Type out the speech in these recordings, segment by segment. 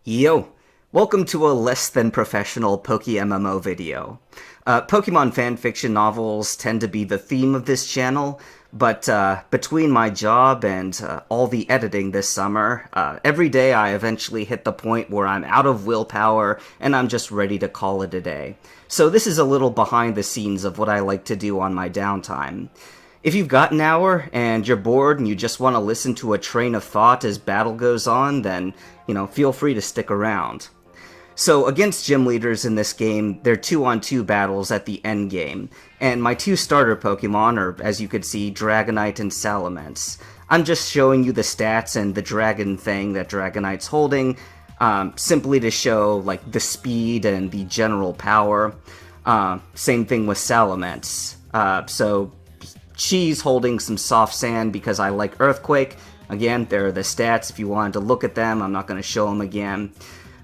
Yo! Welcome to a less than professional PokeMMO video. Pokemon fanfiction novels tend to be the theme of this channel, but between my job and all the editing this summer, every day I eventually hit the point where I'm out of willpower and I'm just ready to call it a day. So this is a little behind the scenes of what I like to do on my downtime. If you've got an hour and you're bored and you just want to listen to a train of thought as battle goes on, then, feel free to stick around. So against gym leaders in this game, they're 2-on-2 battles at the end game, and my two starter Pokemon are, as you could see, Dragonite and Salamence. I'm just showing you the stats and the dragon thing that Dragonite's holding, simply to show, the speed and the general power. Same thing with Salamence. So she's holding some soft sand because I like Earthquake. Again, there are the stats if you wanted to look at them. I'm not going to show them again.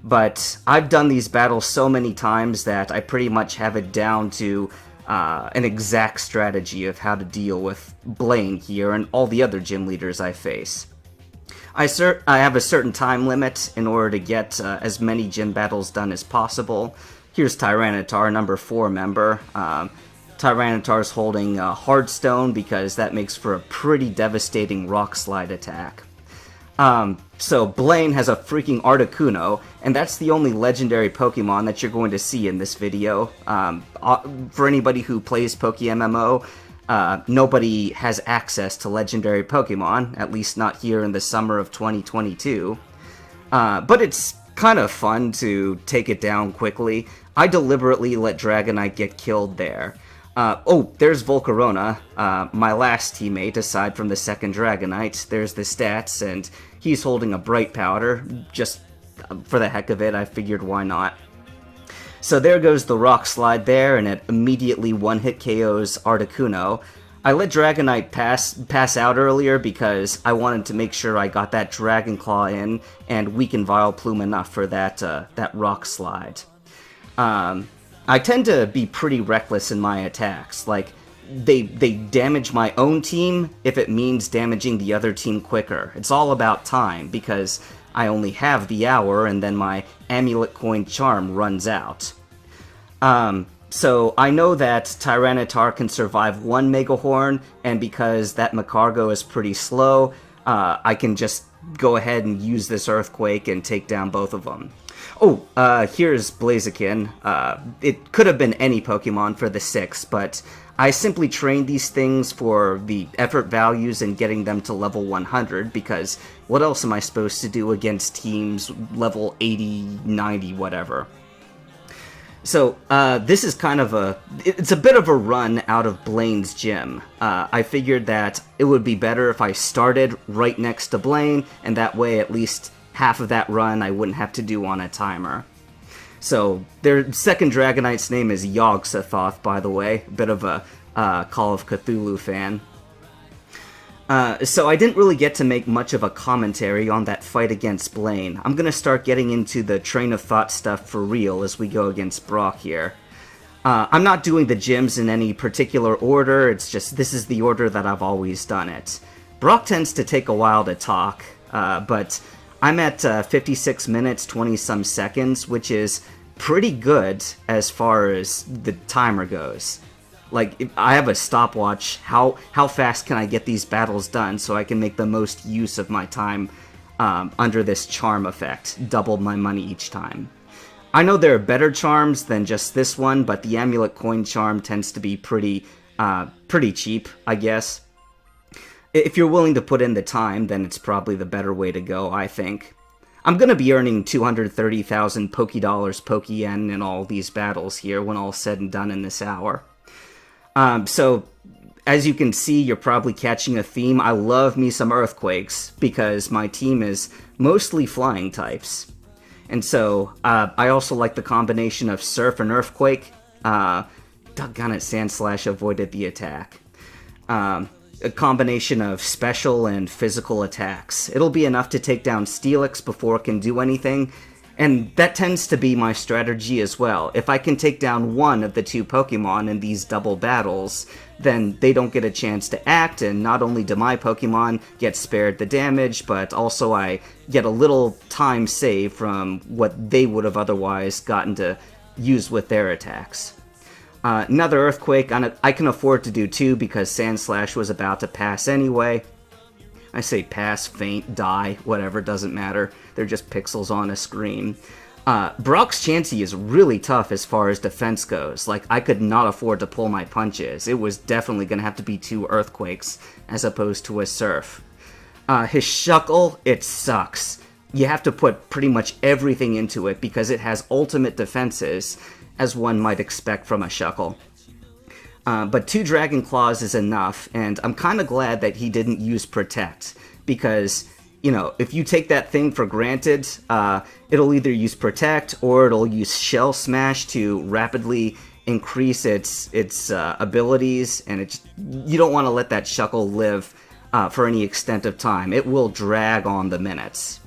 But I've done these battles so many times that I pretty much have it down to an exact strategy of how to deal with Blaine here and all the other gym leaders I face. I have a certain time limit in order to get as many gym battles done as possible. Here's Tyranitar, number 4 member. Tyranitar's holding Hardstone because that makes for a pretty devastating Rock Slide attack. So Blaine has a freaking Articuno, and that's the only legendary Pokemon that you're going to see in this video. For anybody who plays PokeMMO, nobody has access to legendary Pokemon, at least not here in the summer of 2022. But it's kind of fun to take it down quickly. I deliberately let Dragonite get killed there. There's Volcarona, my last teammate aside from the second Dragonite. There's the stats, and he's holding a Bright Powder. Just for the heck of it, I figured why not. So there goes the Rock Slide there, and it immediately one-hit KOs Articuno. I let Dragonite pass out earlier because I wanted to make sure I got that Dragon Claw in and weaken Vileplume enough for that Rock Slide. I tend to be pretty reckless in my attacks. They damage my own team if it means damaging the other team quicker. It's all about time, because I only have the hour and then my Amulet Coin Charm runs out. So I know that Tyranitar can survive one Mega Horn, and because that Macargo is pretty slow, I can just go ahead and use this Earthquake and take down both of them. Here's Blaziken. It could have been any Pokemon for the 6, but I simply trained these things for the effort values and getting them to level 100, because what else am I supposed to do against teams level 80, 90, whatever? So, this is kind of it's a bit of a run out of Blaine's gym. I figured that it would be better if I started right next to Blaine, and that way at least half of that run I wouldn't have to do on a timer. So, their second Dragonite's name is Yogg-Sothoth, by the way. A bit of a Call of Cthulhu fan. So I didn't really get to make much of a commentary on that fight against Blaine. I'm gonna start getting into the train of thought stuff for real as we go against Brock here. I'm not doing the gyms in any particular order, it's just this is the order that I've always done it. Brock tends to take a while to talk, but I'm at 56 minutes, 20-some seconds, which is pretty good as far as the timer goes. If I have a stopwatch, how fast can I get these battles done so I can make the most use of my time under this charm effect, double my money each time. I know there are better charms than just this one, but the Amulet Coin Charm tends to be pretty cheap, I guess. If you're willing to put in the time, then it's probably the better way to go, I think. I'm going to be earning 230,000 Pokédollars, Poké-Yen in all these battles here when all's said and done in this hour. So, as you can see, you're probably catching a theme. I love me some Earthquakes, because my team is mostly flying types. And so, I also like the combination of Surf and Earthquake. Doggone it, Sandslash avoided the attack. A combination of special and physical attacks. It'll be enough to take down Steelix before it can do anything, And that tends to be my strategy as well. If I can take down one of the two Pokemon in these double battles, then they don't get a chance to act, and not only do my Pokemon get spared the damage, but also I get a little time saved from what they would have otherwise gotten to use with their attacks. Another Earthquake, I can afford to do two because Sandslash was about to pass anyway. I say pass, faint, die, whatever, doesn't matter. They're just pixels on a screen. Brock's Chansey is really tough as far as defense goes. Like, I could not afford to pull my punches. It was definitely going to have to be two Earthquakes as opposed to a Surf. His Shuckle, it sucks. You have to put pretty much everything into it because it has ultimate defenses, as one might expect from a Shuckle. But two Dragon Claws is enough, and I'm kind of glad that he didn't use Protect, because, you know, if you take that thing for granted, it'll either use Protect or it'll use Shell Smash to rapidly increase its abilities, and you don't want to let that Shuckle live for any extent of time. It will drag on the minutes.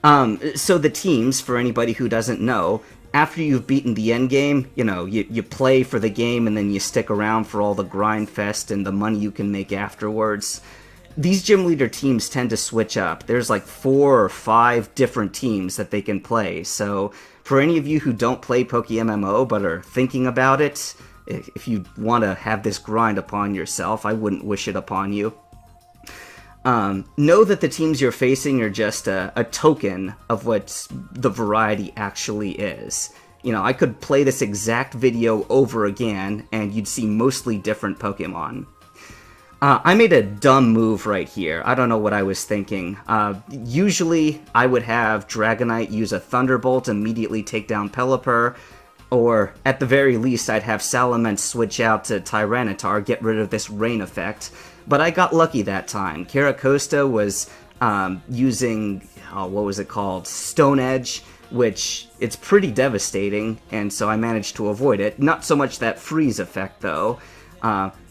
So the teams, for anybody who doesn't know, after you've beaten the end game, you know, you play for the game and then you stick around for all the grind fest and the money you can make afterwards. These gym leader teams tend to switch up. There's like 4 or 5 different teams that they can play. So for any of you who don't play PokeMMO but are thinking about it, if you want to have this grind upon yourself, I wouldn't wish it upon you. Know that the teams you're facing are just a token of what the variety actually is. You know, I could play this exact video over again, and you'd see mostly different Pokemon. I made a dumb move right here. I don't know what I was thinking. Usually, I would have Dragonite use a Thunderbolt, immediately take down Pelipper, or at the very least, I'd have Salamence switch out to Tyranitar, get rid of this rain effect. But I got lucky that time. Caracosta was using, what was it called? Stone Edge, which it's pretty devastating, and so I managed to avoid it. Not so much that freeze effect, though.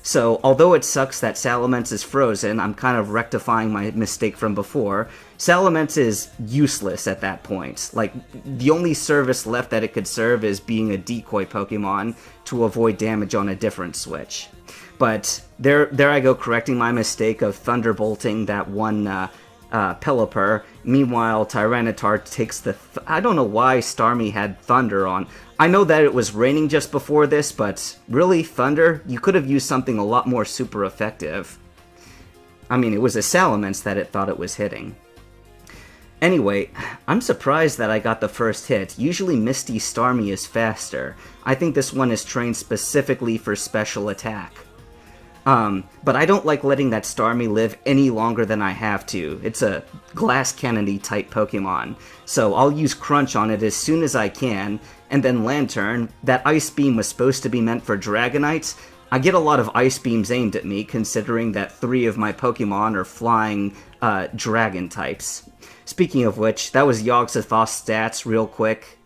So although it sucks that Salamence is frozen, I'm kind of rectifying my mistake from before. Salamence is useless at that point. Like, the only service left that it could serve is being a decoy Pokemon to avoid damage on a different switch. But there I go, correcting my mistake of Thunderbolting that one Pelipper. Meanwhile, Tyranitar takes the... I don't know why Starmie had Thunder on. I know that it was raining just before this, but really, Thunder? You could have used something a lot more super effective. I mean, it was a Salamence that it thought it was hitting. Anyway, I'm surprised that I got the first hit. Usually Misty Starmie is faster. I think this one is trained specifically for special attack. But I don't like letting that Starmie live any longer than I have to. It's a Glass Cannon-y type Pokemon, so I'll use Crunch on it as soon as I can, and then Lantern. That Ice Beam was supposed to be meant for Dragonites. I get a lot of Ice Beams aimed at me, considering that 3 of my Pokemon are flying Dragon types. Speaking of which, that was Yogg-Sothoth's stats real quick.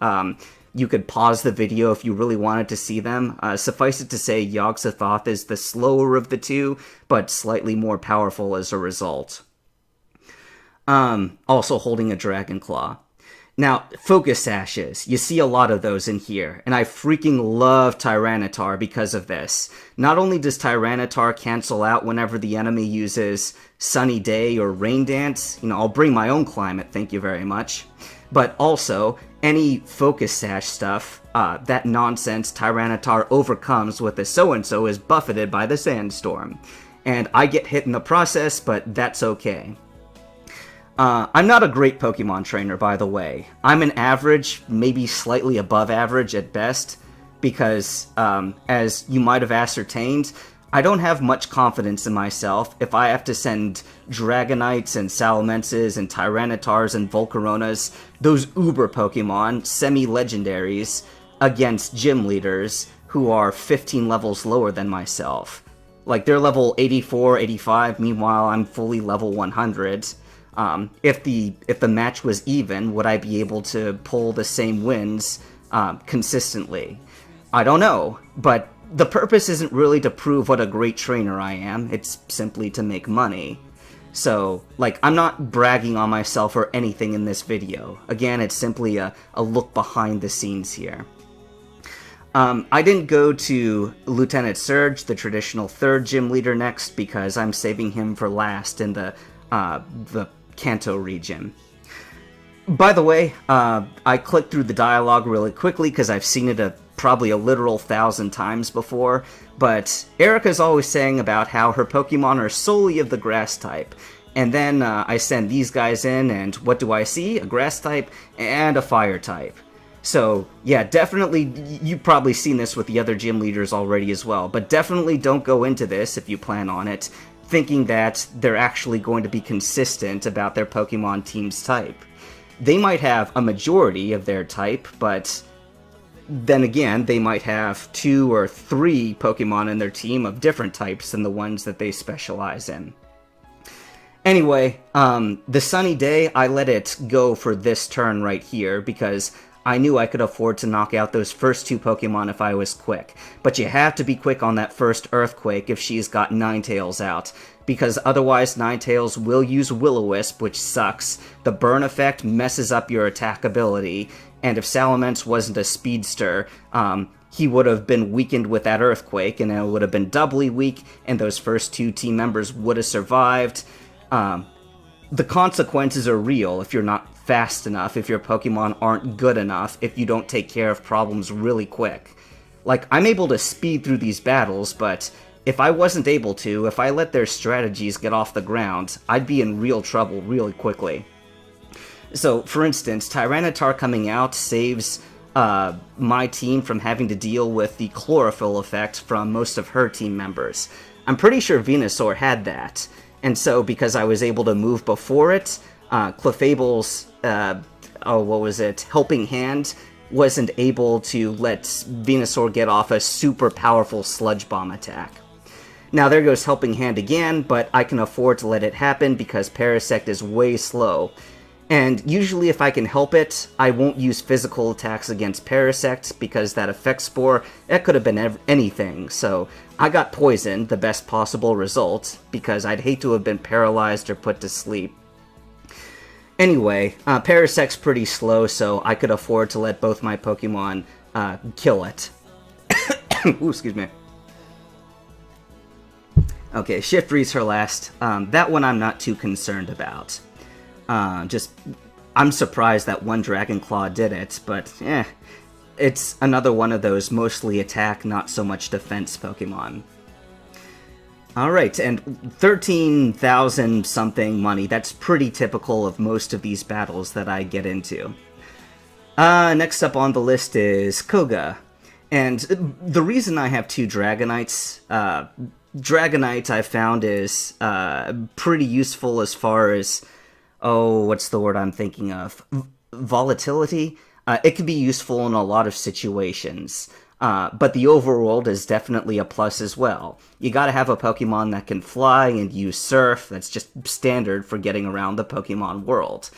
You could pause the video if you really wanted to see them. Suffice it to say, Yogg-Sothoth is the slower of the two, but slightly more powerful as a result. Also holding a Dragon Claw. Now, Focus Sashes. You see a lot of those in here, and I freaking love Tyranitar because of this. Not only does Tyranitar cancel out whenever the enemy uses Sunny Day or Rain Dance, you know, I'll bring my own climate, thank you very much. But also, any Focus Sash stuff, that nonsense Tyranitar overcomes with a so-and-so is buffeted by the Sandstorm. And I get hit in the process, but that's okay. I'm not a great Pokemon trainer, by the way. I'm an average, maybe slightly above average at best, because, as you might have ascertained, I don't have much confidence in myself if I have to send Dragonites and Salamences and Tyranitars and Volcaronas, those uber Pokemon, semi-legendaries, against gym leaders who are 15 levels lower than myself. Like, they're level 84, 85, meanwhile I'm fully level 100. If the match was even, would I be able to pull the same wins consistently? I don't know, but the purpose isn't really to prove what a great trainer I am, it's simply to make money. So, like, I'm not bragging on myself or anything in this video. Again, it's simply a look behind the scenes here. I didn't go to Lieutenant Surge, the traditional 3rd gym leader, next because I'm saving him for last in the Kanto region. By the way, I clicked through the dialogue really quickly because I've seen it probably a literal 1,000 times before, but Erica's always saying about how her Pokemon are solely of the grass type. And then I send these guys in, and what do I see? A grass type and a fire type. So, yeah, definitely, you've probably seen this with the other gym leaders already as well, but definitely don't go into this, if you plan on it, thinking that they're actually going to be consistent about their Pokemon team's type. They might have a majority of their type, but then again, they might have 2 or 3 Pokemon in their team of different types than the ones that they specialize in. Anyway, the sunny day, I let it go for this turn right here, because I knew I could afford to knock out those first 2 Pokemon if I was quick. But you have to be quick on that first Earthquake if she's got Ninetales out, because otherwise Ninetales will use Will-O-Wisp, which sucks. The burn effect messes up your attack ability, and if Salamence wasn't a speedster, he would have been weakened with that Earthquake, and it would have been doubly weak, and those first 2 team members would have survived. The consequences are real if you're not fast enough, if your Pokemon aren't good enough, if you don't take care of problems really quick. Like, I'm able to speed through these battles, but if I wasn't able to, if I let their strategies get off the ground, I'd be in real trouble really quickly. So, for instance, Tyranitar coming out saves my team from having to deal with the chlorophyll effect from most of her team members. I'm pretty sure Venusaur had that, and so because I was able to move before it, Clefable's, Helping Hand wasn't able to let Venusaur get off a super powerful Sludge Bomb attack. Now there goes Helping Hand again, but I can afford to let it happen because Parasect is way slow. And usually if I can help it, I won't use physical attacks against Parasect because that Effect Spore, that could have been anything. So I got poisoned, the best possible result, because I'd hate to have been paralyzed or put to sleep. Anyway, Parasect's pretty slow, so I could afford to let both my Pokemon kill it. Ooh, excuse me. Okay, Shiftry's her last. That one I'm not too concerned about. I'm surprised that one Dragon Claw did it, but it's another one of those mostly attack, not so much defense Pokemon. Alright, and 13,000 something money, that's pretty typical of most of these battles that I get into. Next up on the list is Koga. And the reason I have 2 Dragonites, Dragonite I found is pretty useful as far as, what's the word I'm thinking of? Volatility? It can be useful in a lot of situations. But the overworld is definitely a plus as well. You gotta have a Pokemon that can fly and use Surf, that's just standard for getting around the Pokemon world.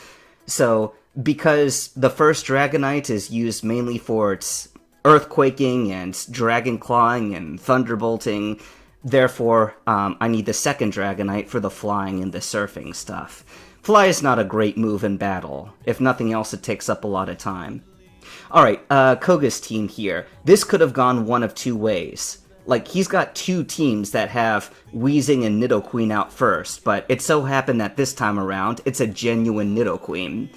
So, because the first Dragonite is used mainly for its Earthquaking and Dragon Clawing and Thunderbolting, therefore, I need the second Dragonite for the flying and the surfing stuff. Fly is not a great move in battle. If nothing else, it takes up a lot of time. Alright, Koga's team here. This could have gone one of 2 ways. Like, he's got 2 teams that have Weezing and Nidoqueen out first, but it so happened that this time around, it's a genuine Nidoqueen.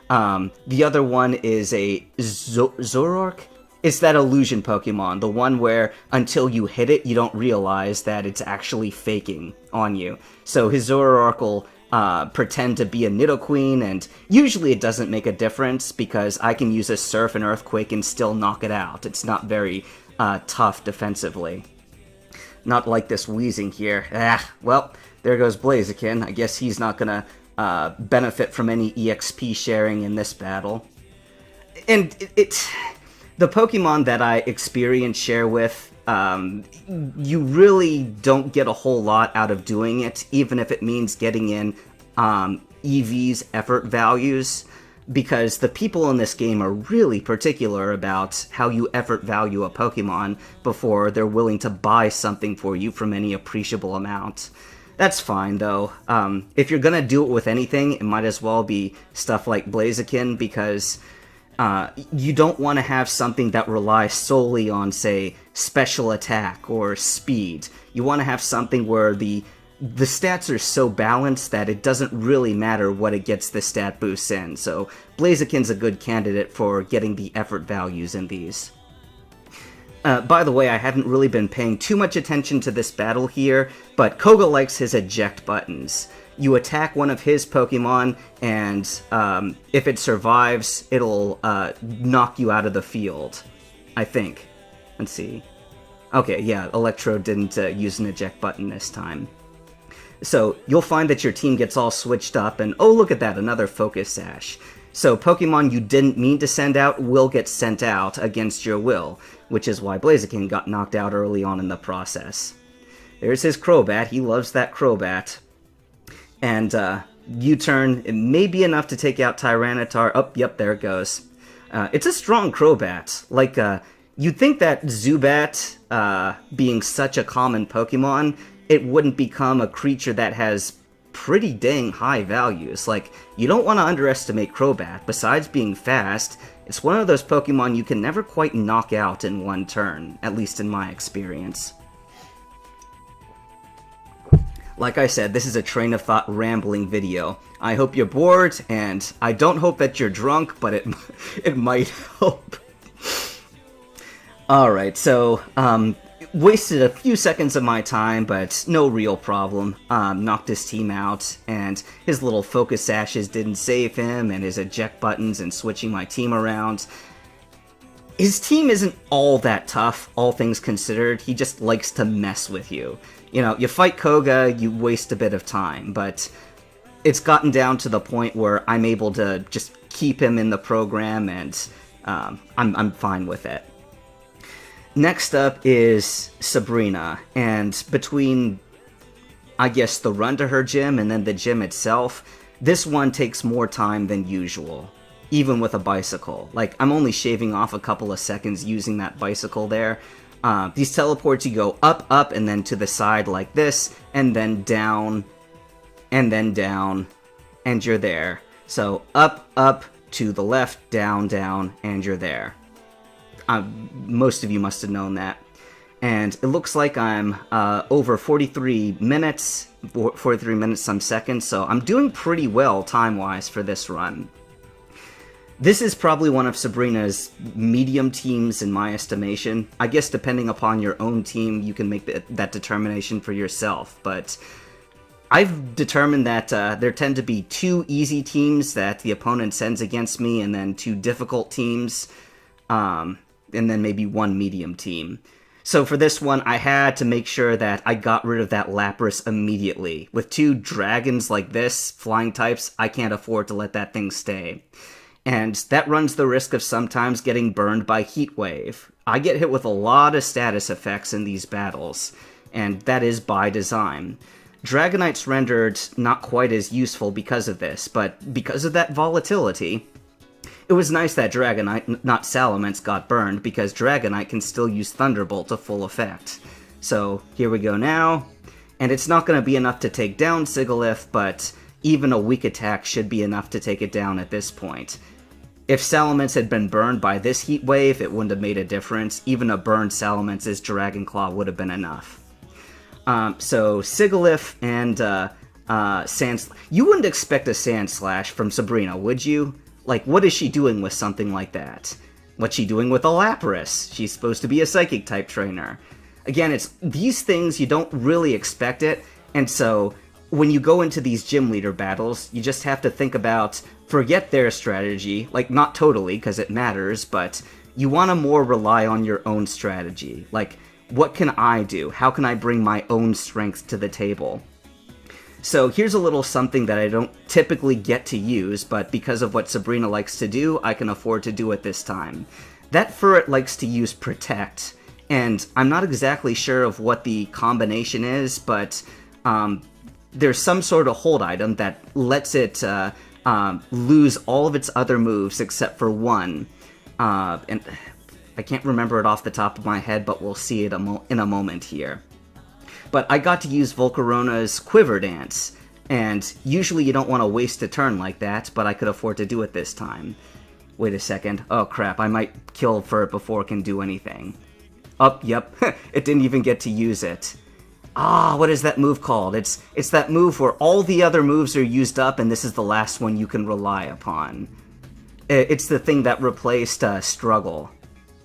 The other one is a Zoroark? It's that illusion Pokemon, the one where until you hit it, you don't realize that it's actually faking on you. So his Zoroark will pretend to be a Nidoqueen, and usually it doesn't make a difference because I can use a Surf and Earthquake and still knock it out. It's not very tough defensively. Not like this Weezing here. Well, there goes Blaziken. I guess he's not gonna benefit from any EXP sharing in this battle. And it's the Pokemon that I experience share with, you really don't get a whole lot out of doing it, even if it means getting in EV's effort values, because the people in this game are really particular about how you effort value a Pokemon before they're willing to buy something for you from any appreciable amount. That's fine, though. If you're gonna do it with anything, it might as well be stuff like Blaziken, because you don't want to have something that relies solely on, say, special attack or speed. You want to have something where the stats are so balanced that it doesn't really matter what it gets the stat boosts in, so Blaziken's a good candidate for getting the effort values in these. By the way, I haven't really been paying too much attention to this battle here, but Koga likes his eject buttons. You attack one of his Pokemon, and if it survives, it'll knock you out of the field, I think. Let's see. Okay, yeah, Electro didn't use an eject button this time. So you'll find that your team gets all switched up, and oh, look at that, another Focus Sash. So Pokemon you didn't mean to send out will get sent out against your will, which is why Blaziken got knocked out early on in the process. There's his Crobat, he loves that Crobat. And U-turn, it may be enough to take out Tyranitar. Oh, yep, there it goes. It's a strong Crobat. Like, you'd think that Zubat, being such a common Pokemon, it wouldn't become a creature that has pretty dang high values. Like, you don't want to underestimate Crobat. Besides being fast, it's one of those Pokemon you can never quite knock out in one turn, at least in my experience. Like I said, this is a train of thought rambling video. I hope you're bored, and I don't hope that you're drunk, but it might help. Alright, so, wasted a few seconds of my time, but no real problem. Knocked his team out, and his little Focus Sashes didn't save him, and his eject buttons and switching my team around. His team isn't all that tough, all things considered. He just likes to mess with you. You know, you fight Koga, you waste a bit of time, but it's gotten down to the point where I'm able to just keep him in the program, and I'm fine with it. Next up is Sabrina, and between, I guess, the run to her gym and then the gym itself, this one takes more time than usual, even with a bicycle. Like, I'm only shaving off a couple of seconds using that bicycle there. These teleports, you go up, up, and then to the side like this, and then down, and you're there. So up, up, to the left, down, down, and you're there. Most of you must have known that. And it looks like I'm over 43 minutes some seconds, so I'm doing pretty well time-wise for this run. This is probably one of Sabrina's medium teams in my estimation. I guess depending upon your own team, you can make that determination for yourself, but I've determined that there tend to be 2 easy teams that the opponent sends against me, and then 2 difficult teams, and then maybe 1 medium team. So for this one, I had to make sure that I got rid of that Lapras immediately. With 2 dragons like this, flying types, I can't afford to let that thing stay. And that runs the risk of sometimes getting burned by Heat Wave. I get hit with a lot of status effects in these battles, and that is by design. Dragonite's rendered not quite as useful because of this, but because of that volatility, it was nice that Dragonite, not Salamence, got burned, because Dragonite can still use Thunderbolt to full effect. So here we go now, and it's not going to be enough to take down Sigilyph, but even a weak attack should be enough to take it down at this point. If Salamence had been burned by this Heat Wave, it wouldn't have made a difference. Even a burned Salamence's Dragon Claw would have been enough. So Sigilyph and you wouldn't expect a Sand Slash from Sabrina, would you? Like, what is she doing with something like that? What's she doing with a Lapras? She's supposed to be a Psychic-type trainer. Again, it's these things, you don't really expect it, and so when you go into these gym leader battles, you just have to think about, forget their strategy, like, not totally, because it matters, but you want to more rely on your own strategy. Like, what can I do? How can I bring my own strength to the table? So here's a little something that I don't typically get to use, but because of what Sabrina likes to do, I can afford to do it this time. That Furret likes to use Protect, and I'm not exactly sure of what the combination is, but there's some sort of hold item that lets it lose all of its other moves except for one. And I can't remember it off the top of my head, but we'll see it in a moment here. But I got to use Volcarona's Quiver Dance, and usually you don't want to waste a turn like that, but I could afford to do it this time. Wait a second. Oh crap, I might kill for it before it can do anything. Oh, yep, it didn't even get to use it. What is that move called? It's that move where all the other moves are used up and this is the last one you can rely upon. It's the thing that replaced Struggle.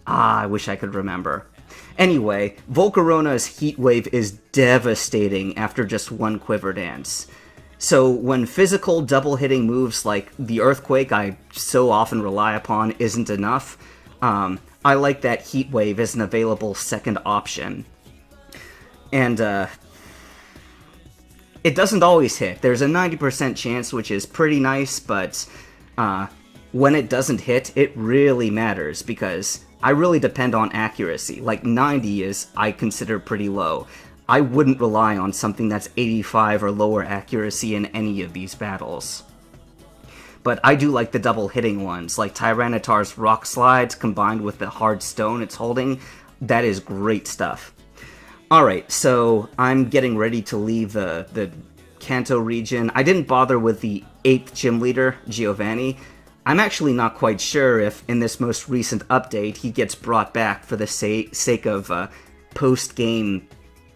I wish I could remember. Anyway, Volcarona's Heat Wave is devastating after just one Quiver Dance. So when physical double-hitting moves like the Earthquake I so often rely upon isn't enough, I like that Heat Wave as an available second option. And, it doesn't always hit. There's a 90% chance, which is pretty nice, but, when it doesn't hit, it really matters, because I really depend on accuracy. Like, 90 is, I consider, pretty low. I wouldn't rely on something that's 85 or lower accuracy in any of these battles. But I do like the double-hitting ones, like Tyranitar's Rock Slides combined with the hard stone it's holding. That is great stuff. Alright, so I'm getting ready to leave the Kanto region. I didn't bother with the 8th gym leader, Giovanni. I'm actually not quite sure if, in this most recent update, he gets brought back for the sake of post-game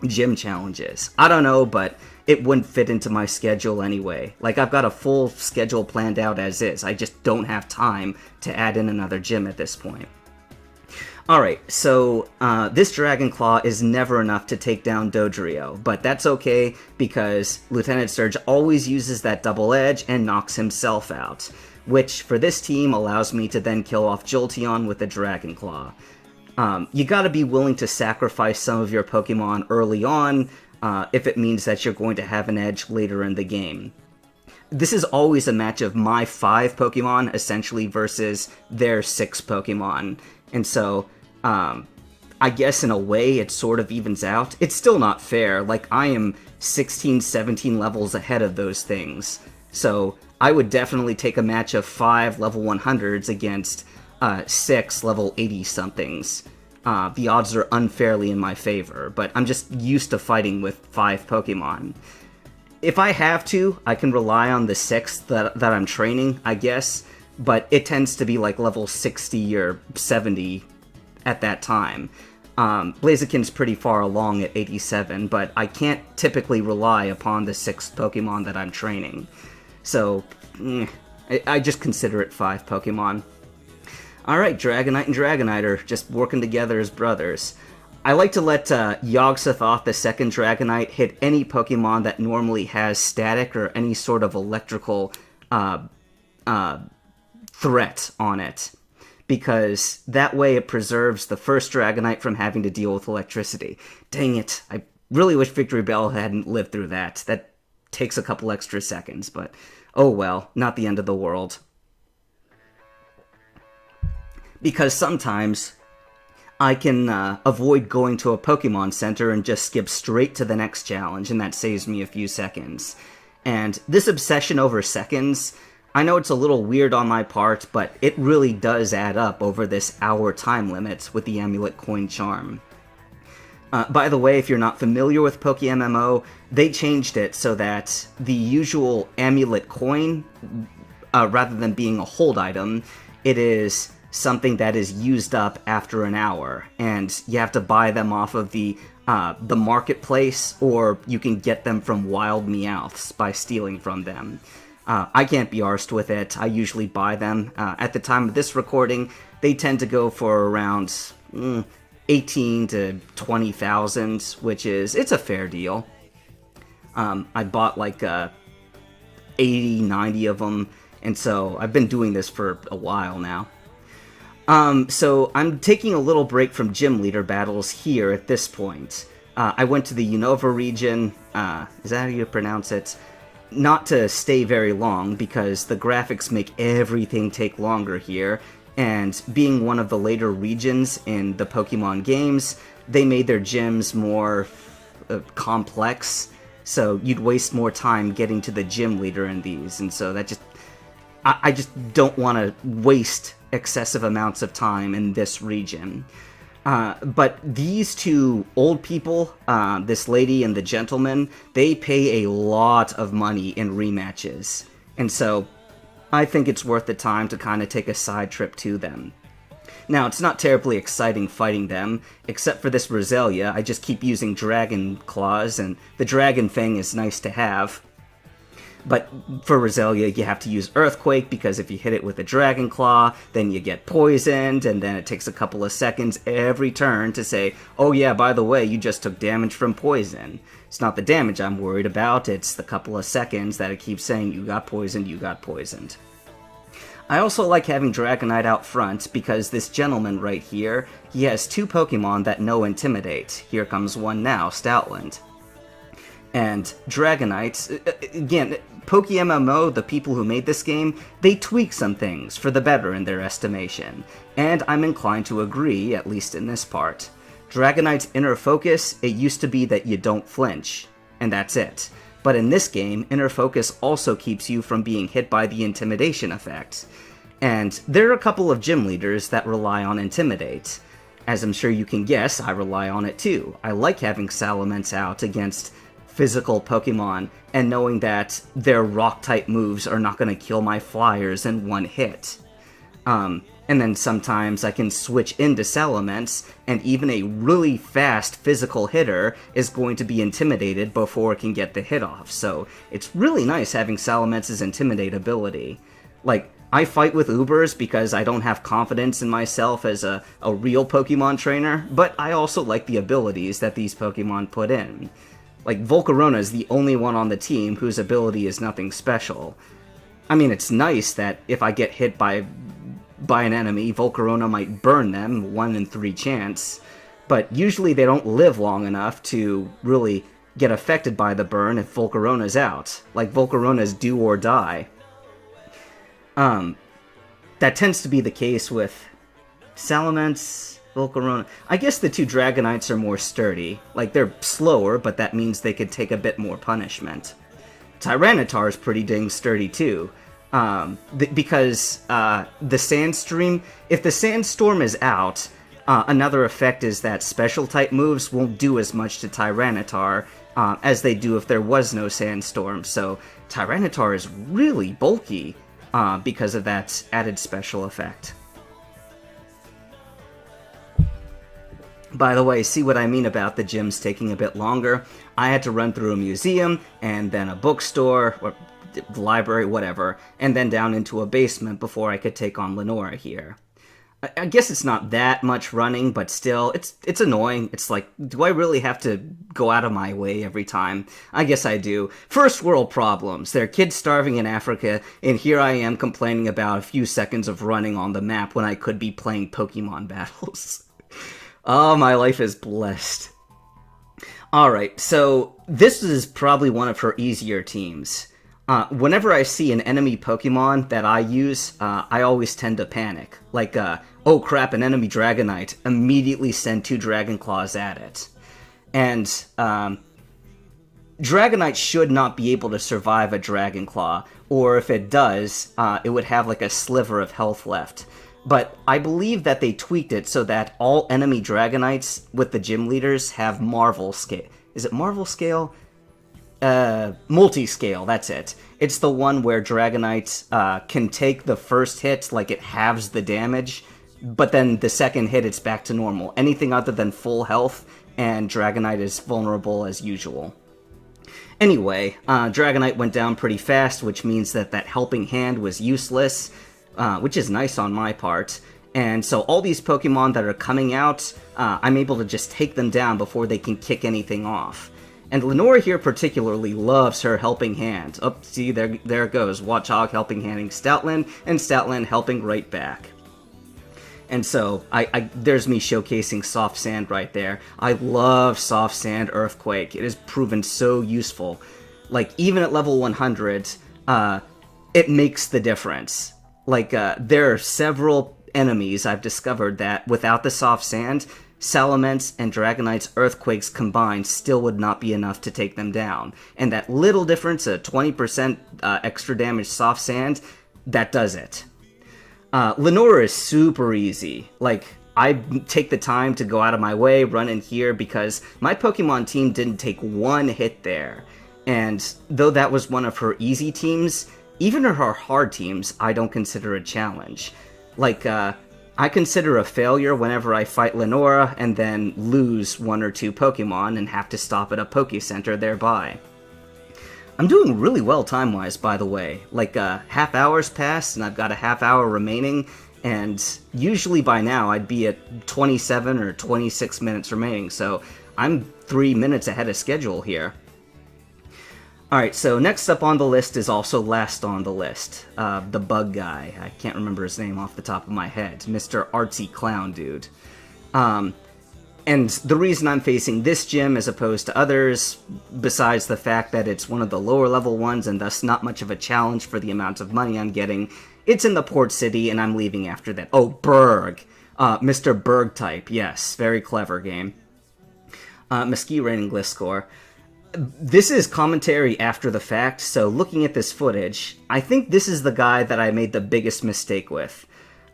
gym challenges. I don't know, but it wouldn't fit into my schedule anyway. Like, I've got a full schedule planned out as is. I just don't have time to add in another gym at this point. Alright, so this Dragon Claw is never enough to take down Dodrio, but that's okay because Lieutenant Surge always uses that double edge and knocks himself out, which for this team allows me to then kill off Jolteon with the Dragon Claw. You gotta be willing to sacrifice some of your Pokemon early on if it means that you're going to have an edge later in the game. This is always a match of my 5 Pokemon, essentially, versus their 6 Pokemon. And so, I guess in a way it sort of evens out. It's still not fair, like I am 16, 17 levels ahead of those things. So, I would definitely take a match of 5 level 100s against 6 level 80-somethings. The odds are unfairly in my favor, but I'm just used to fighting with 5 Pokemon. If I have to, I can rely on the 6th that I'm training, I guess, but it tends to be like level 60 or 70 at that time. Blaziken's pretty far along at 87, but I can't typically rely upon the 6th Pokemon that I'm training. So, I just consider it 5 Pokemon. Alright, Dragonite and Dragonite just working together as brothers. I like to let Yogg-Sothoth, the second Dragonite, hit any Pokemon that normally has static or any sort of electrical threat on it. Because that way it preserves the first Dragonite from having to deal with electricity. Dang it, I really wish Victory Bell hadn't lived through that. That takes a couple extra seconds, but oh well, not the end of the world. Because sometimes I can avoid going to a Pokemon Center and just skip straight to the next challenge, and that saves me a few seconds. And this obsession over seconds, I know it's a little weird on my part, but it really does add up over this hour time limit with the Amulet Coin Charm. By the way, if you're not familiar with PokeMMO, they changed it so that the usual Amulet Coin, rather than being a hold item, it is something that is used up after an hour, and you have to buy them off of the marketplace, or you can get them from wild Meowths by stealing from them. I can't be arsed with it. I usually buy them. At the time of this recording, they tend to go for around 18 to 20,000, which is, it's a fair deal. I bought like 80, 90 of them, and so I've been doing this for a while now. So I'm taking a little break from gym leader battles here at this point. I went to the Unova region, is that how you pronounce it? Not to stay very long, because the graphics make everything take longer here, and being one of the later regions in the Pokemon games, they made their gyms more complex, so you'd waste more time getting to the gym leader in these, and so that just... I just don't want to waste excessive amounts of time in this region. But these two old people, this lady and the gentleman, they pay a lot of money in rematches. And so I think it's worth the time to kind of take a side trip to them. Now, it's not terribly exciting fighting them, except for this Roselia. I just keep using Dragon Claws, and the Dragon Fang is nice to have. But for Roselia, you have to use Earthquake, because if you hit it with a Dragon Claw, then you get poisoned, and then it takes a couple of seconds every turn to say, oh yeah, by the way, you just took damage from poison. It's not the damage I'm worried about, it's the couple of seconds that it keeps saying, you got poisoned, you got poisoned. I also like having Dragonite out front, because this gentleman right here, he has two Pokemon that know Intimidate. Here comes one now, Stoutland. And Dragonite, again, PokeMMO, the people who made this game, they tweak some things for the better in their estimation. And I'm inclined to agree, at least in this part. Dragonite's inner focus, it used to be that you don't flinch, and that's it. But in this game, inner focus also keeps you from being hit by the intimidation effect. And there are a couple of gym leaders that rely on Intimidate. As I'm sure you can guess, I rely on it too. I like having Salamence out against physical Pokemon, and knowing that their Rock-type moves are not going to kill my Flyers in one hit. And then sometimes I can switch into Salamence, and even a really fast physical hitter is going to be intimidated before it can get the hit off. So it's really nice having Salamence's Intimidate ability. Like, I fight with Ubers because I don't have confidence in myself as a real Pokemon trainer, but I also like the abilities that these Pokemon put in. Like, Volcarona is the only one on the team whose ability is nothing special. I mean, it's nice that if I get hit by an enemy, Volcarona might burn them, 1 in 3 chance, but usually they don't live long enough to really get affected by the burn if Volcarona's out. Like, Volcarona's do or die. That tends to be the case with Salamence, Volcarona. I guess the two Dragonites are more sturdy. Like, they're slower, but that means they could take a bit more punishment. Tyranitar is pretty dang sturdy too. Because the Sandstorm, if the Sandstorm is out, another effect is that special type moves won't do as much to Tyranitar as they do if there was no Sandstorm. So Tyranitar is really bulky because of that added special effect. By the way, see what I mean about the gyms taking a bit longer? I had to run through a museum, and then a bookstore, or library, whatever, and then down into a basement before I could take on Lenora here. I guess it's not that much running, but still, it's annoying. It's like, do I really have to go out of my way every time? I guess I do. First world problems. There are kids starving in Africa, and here I am complaining about a few seconds of running on the map when I could be playing Pokemon battles. Oh, my life is blessed. Alright, so this is probably one of her easier teams. Whenever I see an enemy Pokemon that I use, I always tend to panic. Like, oh crap, an enemy Dragonite. Immediately send 2 Dragon Claws at it. And, Dragonite should not be able to survive a Dragon Claw, or if it does, it would have like a sliver of health left. But I believe that they tweaked it so that all enemy Dragonites with the gym leaders have Marvel Scale. Is it Marvel Scale? Multi-Scale, that's it. It's the one where Dragonite can take the first hit, like it halves the damage, but then the second hit it's back to normal. Anything other than full health, and Dragonite is vulnerable as usual. Anyway, Dragonite went down pretty fast, which means that Helping Hand was useless, which is nice on my part. And so all these Pokemon that are coming out, I'm able to just take them down before they can kick anything off. And Lenora here particularly loves her Helping Hand. Oh, see, there it goes. Watchog Helping Handing Stoutland, and Stoutland helping right back. And so, there's me showcasing Soft Sand right there. I love Soft Sand Earthquake. It has proven so useful. Like, even at level 100, it makes the difference. Like, there are several enemies I've discovered that, without the Soft Sand, Salamence and Dragonite's Earthquakes combined still would not be enough to take them down. And that little difference, a 20% extra damage Soft Sand, that does it. Lenora is super easy. Like, I take the time to go out of my way, run in here, because my Pokemon team didn't take one hit there. And though that was one of her easy teams, even her hard teams, I don't consider a challenge. Like, I consider a failure whenever I fight Lenora and then lose one or two Pokemon and have to stop at a Poke Center thereby. I'm doing really well time-wise, by the way. Like, half hour's passed, and I've got a half hour remaining, and usually by now I'd be at 27 or 26 minutes remaining, so I'm 3 minutes ahead of schedule here. Alright, so next up on the list is also last on the list. The bug guy. I can't remember his name off the top of my head. Mr. Artsy Clown Dude. And the reason I'm facing this gym as opposed to others, besides the fact that it's one of the lower level ones and thus not much of a challenge for the amount of money I'm getting, it's in the port city and I'm leaving after that. Oh, Berg! Mr. Berg type, yes. Very clever game. Mesquite Rain and Gliscor. This is commentary after the fact, so looking at this footage, I think this is the guy that I made the biggest mistake with.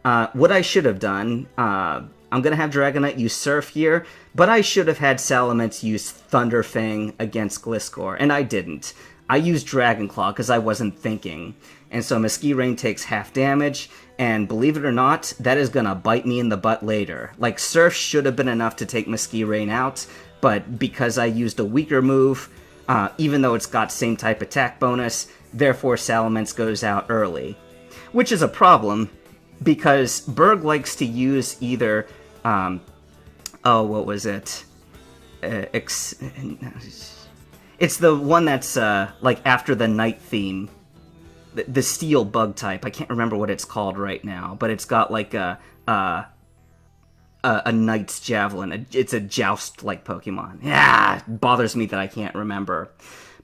What I should have done, I'm gonna have Dragonite use Surf here, but I should have had Salamence use Thunder Fang against Gliscor, and I didn't. I used Dragon Claw because I wasn't thinking. And so Mesquite Rain takes half damage, and believe it or not, that is gonna bite me in the butt later. Like, Surf should have been enough to take Mesquite Rain out, but because I used a weaker move, even though it's got same type attack bonus, therefore Salamence goes out early. Which is a problem, because Berg likes to use either, what was it? It's the one that's, like, after the night theme. The steel bug type. I can't remember what it's called right now, but it's got, like, a Knight's Javelin. It's a Joust-like Pokemon. Yeah, it bothers me that I can't remember.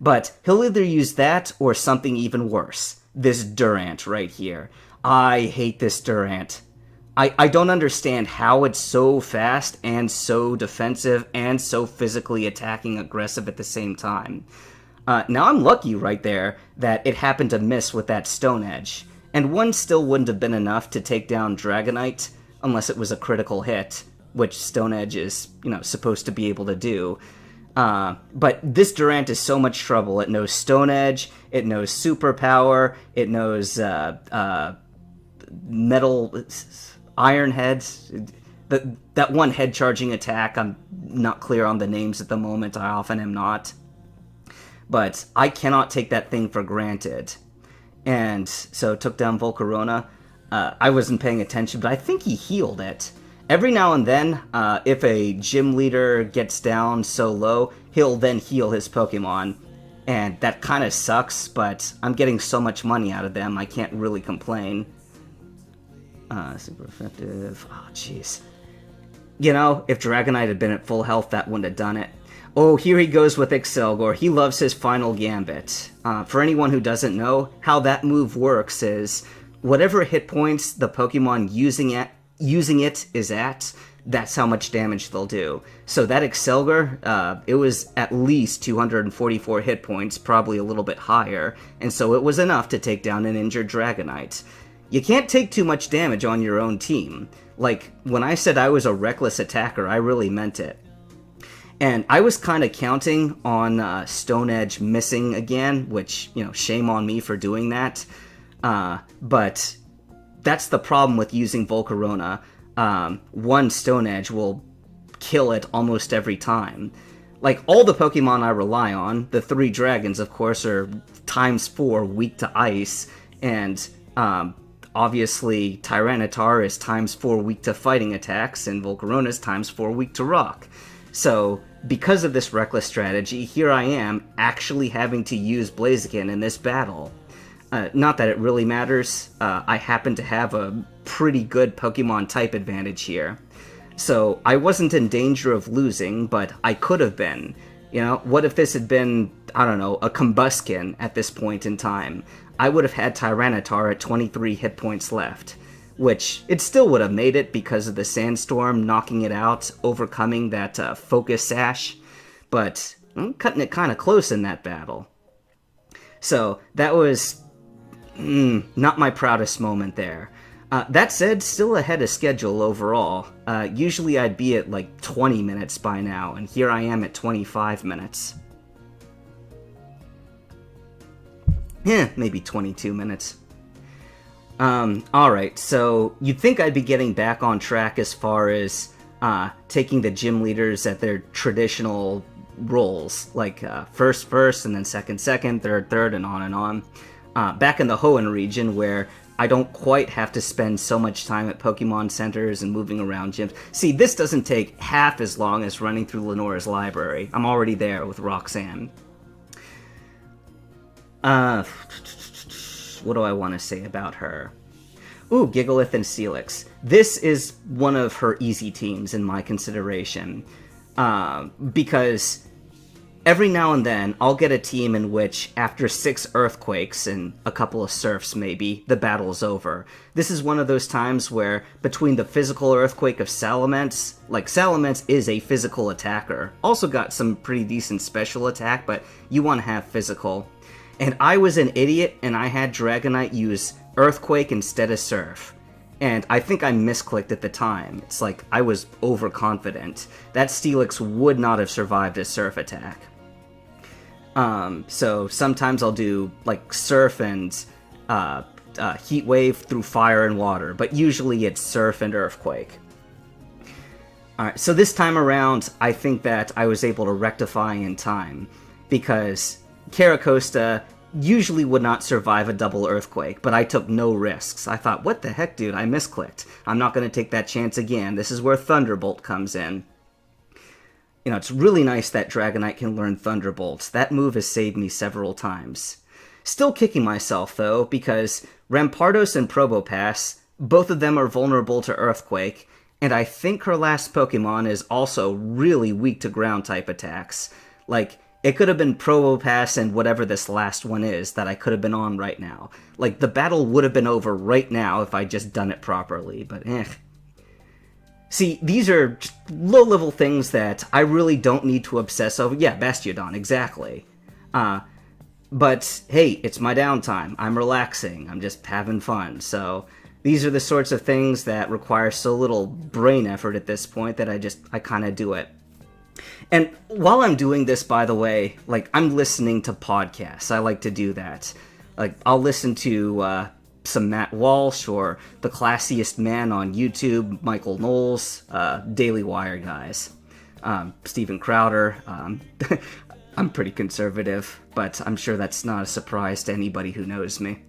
But he'll either use that or something even worse. This Durant right here. I hate this Durant. I don't understand how it's so fast and so defensive and so physically attacking aggressive at the same time. Now I'm lucky right there that it happened to miss with that Stone Edge. And one still wouldn't have been enough to take down Dragonite unless it was a critical hit, which Stone Edge is, supposed to be able to do. But this Durant is so much trouble. It knows Stone Edge, it knows Superpower, it knows Metal Iron Head. That one head charging attack, I'm not clear on the names at the moment, I often am not. But I cannot take that thing for granted. And so took down Volcarona. I wasn't paying attention, but I think he healed it. Every now and then, if a gym leader gets down so low, he'll then heal his Pokemon. And that kind of sucks, but I'm getting so much money out of them, I can't really complain. Super effective. Oh, jeez. If Dragonite had been at full health, that wouldn't have done it. Oh, here he goes with Excelgor. He loves his final Gambit. For anyone who doesn't know, how that move works is whatever hit points the Pokemon using it is at, that's how much damage they'll do. So that Excelgor, it was at least 244 hit points, probably a little bit higher, and so it was enough to take down an injured Dragonite. You can't take too much damage on your own team. Like, when I said I was a reckless attacker, I really meant it. And I was kind of counting on Stone Edge missing again, which, shame on me for doing that. But that's the problem with using Volcarona. One Stone Edge will kill it almost every time. Like, all the Pokemon I rely on, the 3 dragons, of course, are ×4 weak to ice, and obviously Tyranitar is ×4 weak to fighting attacks, and Volcarona is ×4 weak to rock. So, because of this reckless strategy, here I am actually having to use Blaziken in this battle. Not that it really matters, I happen to have a pretty good Pokemon type advantage here. So, I wasn't in danger of losing, but I could have been. What if this had been, I don't know, a Combuskin at this point in time? I would have had Tyranitar at 23 hit points left, which it still would have made it because of the Sandstorm knocking it out, overcoming that Focus Sash, but I'm cutting it kind of close in that battle. So that was not my proudest moment there. That said, still ahead of schedule overall. Usually I'd be at like 20 minutes by now, and here I am at 25 minutes. Yeah, maybe 22 minutes. Alright, so you'd think I'd be getting back on track as far as taking the gym leaders at their traditional roles, like first, and then second, third, and on. Back in the Hoenn region, where I don't quite have to spend so much time at Pokemon centers and moving around gyms. See, this doesn't take half as long as running through Lenore's library. I'm already there with Roxanne. What do I want to say about her? Ooh, Gigalith and Steelix. This is one of her easy teams in my consideration. Because every now and then, I'll get a team in which, after 6 earthquakes and a couple of surfs maybe, the battle's over. This is one of those times where, between the physical earthquake of Salamence, like, Salamence is a physical attacker. Also got some pretty decent special attack, but you want to have physical. And I was an idiot, and I had Dragonite use Earthquake instead of Surf. And I think I misclicked at the time. It's like, I was overconfident. That Steelix would not have survived a Surf attack. So sometimes I'll do, like, Surf and Heat Wave through Fire and Water, but usually it's Surf and Earthquake. Alright, so this time around, I think that I was able to rectify in time, because Caracosta usually would not survive a double earthquake, but I took no risks. I thought, what the heck, dude, I misclicked. I'm not going to take that chance again. This is where Thunderbolt comes in. You know, it's really nice that Dragonite can learn Thunderbolt. That move has saved me several times. Still kicking myself, though, because Rampardos and Probopass, both of them are vulnerable to Earthquake, and I think her last Pokemon is also really weak to Ground-type attacks. Like, it could have been Probopass and whatever this last one is that I could have been on right now. Like, the battle would have been over right now if I'd just done it properly, but See, these are just low-level things that I really don't need to obsess over. Yeah, Bastiodon, exactly. But, hey, it's my downtime. I'm relaxing. I'm just having fun. So, these are the sorts of things that require so little brain effort at this point that I kind of do it. And while I'm doing this, by the way, like, I'm listening to podcasts. I like to do that. Like, I'll listen to some Matt Walsh or The Classiest Man on YouTube, Michael Knowles, Daily Wire guys, Steven Crowder. I'm pretty conservative, but I'm sure that's not a surprise to anybody who knows me.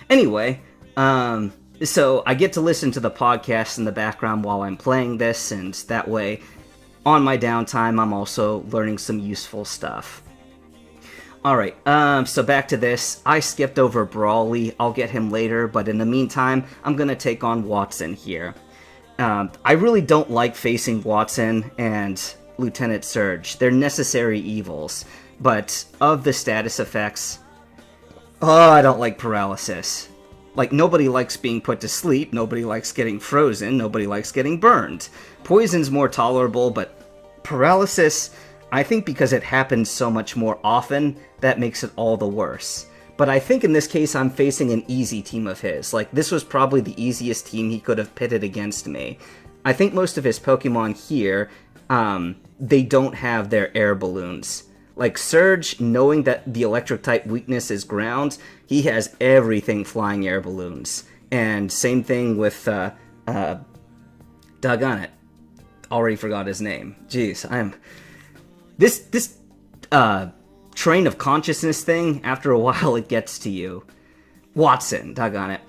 Anyway, so I get to listen to the podcast in the background while I'm playing this, and that way, on my downtime, I'm also learning some useful stuff. Alright, so back to this. I skipped over Brawly. I'll get him later, but in the meantime, I'm gonna take on Watson here. I really don't like facing Watson and Lieutenant Surge. They're necessary evils, but of the status effects, I don't like Paralysis. Like, nobody likes being put to sleep, nobody likes getting frozen, nobody likes getting burned. Poison's more tolerable, but Paralysis, I think because it happens so much more often, that makes it all the worse. But I think in this case I'm facing an easy team of his. Like, this was probably the easiest team he could have pitted against me. I think most of his Pokemon here, they don't have their air balloons. Like, Surge, knowing that the electric-type weakness is ground, he has everything flying air balloons. And same thing with, doggone it. Already forgot his name. Jeez, This train of consciousness thing, after a while it gets to you. Watson, doggone it.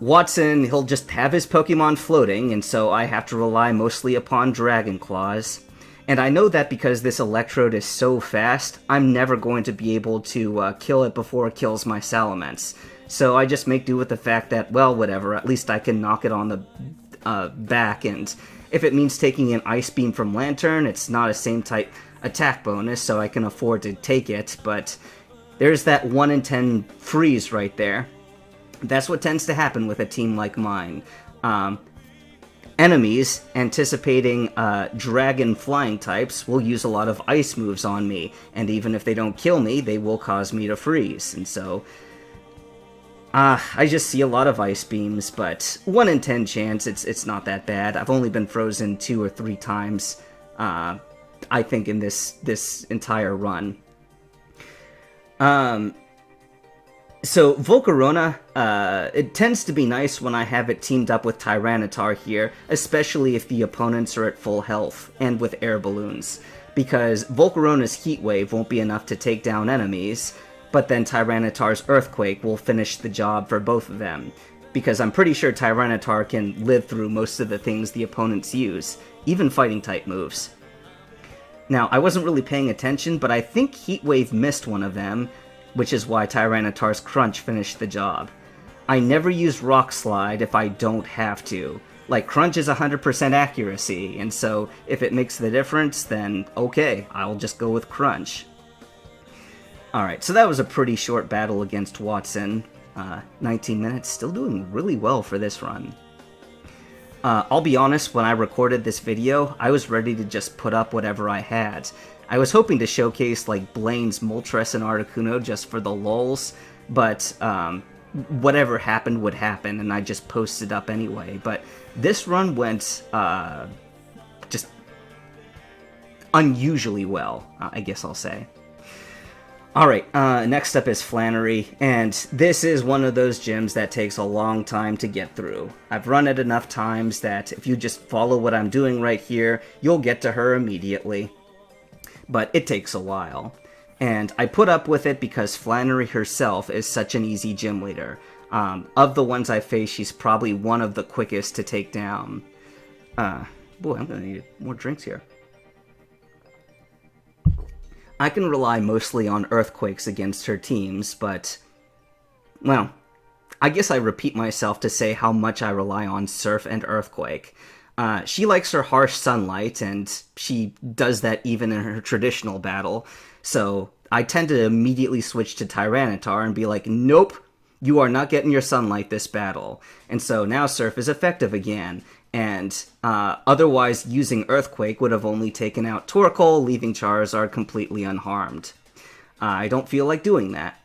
Watson, he'll just have his Pokemon floating, and so I have to rely mostly upon Dragon Claws. And I know that because this Electrode is so fast, I'm never going to be able to kill it before it kills my Salamence. So I just make do with the fact that, well, whatever, at least I can knock it on the back, and if it means taking an Ice Beam from Lantern, it's not a same type attack bonus, so I can afford to take it, but there's that 1 in 10 freeze right there. That's what tends to happen with a team like mine. Enemies, anticipating dragon flying types, will use a lot of ice moves on me, and even if they don't kill me, they will cause me to freeze, and so I just see a lot of ice beams, but 1 in 10 chance, it's not that bad. I've only been frozen 2 or 3 times, I think, in this entire run. So Volcarona, it tends to be nice when I have it teamed up with Tyranitar here, especially if the opponents are at full health, and with air balloons, because Volcarona's Heat Wave won't be enough to take down enemies, but then Tyranitar's Earthquake will finish the job for both of them, because I'm pretty sure Tyranitar can live through most of the things the opponents use, even fighting-type moves. Now, I wasn't really paying attention, but I think Heat Wave missed one of them, which is why Tyranitar's Crunch finished the job. I never use Rock Slide if I don't have to. Like, Crunch is 100% accuracy, and so if it makes the difference, then okay, I'll just go with Crunch. Alright, so that was a pretty short battle against Watson. 19 minutes, still doing really well for this run. I'll be honest, when I recorded this video, I was ready to just put up whatever I had. I was hoping to showcase, like, Blaine's Moltres and Articuno just for the lulz, but whatever happened would happen, and I just posted up anyway. But this run went just unusually well, I guess I'll say. Alright, next up is Flannery, and this is one of those gyms that takes a long time to get through. I've run it enough times that if you just follow what I'm doing right here, you'll get to her immediately. But it takes a while. And I put up with it because Flannery herself is such an easy gym leader. Of the ones I face, she's probably one of the quickest to take down. Boy, I'm gonna need more drinks here. I can rely mostly on Earthquakes against her teams, but, well, I guess I repeat myself to say how much I rely on Surf and Earthquake. She likes her harsh sunlight, and she does that even in her traditional battle, so I tend to immediately switch to Tyranitar and be like, nope, you are not getting your sunlight this battle. And so now Surf is effective again, and otherwise using Earthquake would have only taken out Torkoal, leaving Charizard completely unharmed. I don't feel like doing that,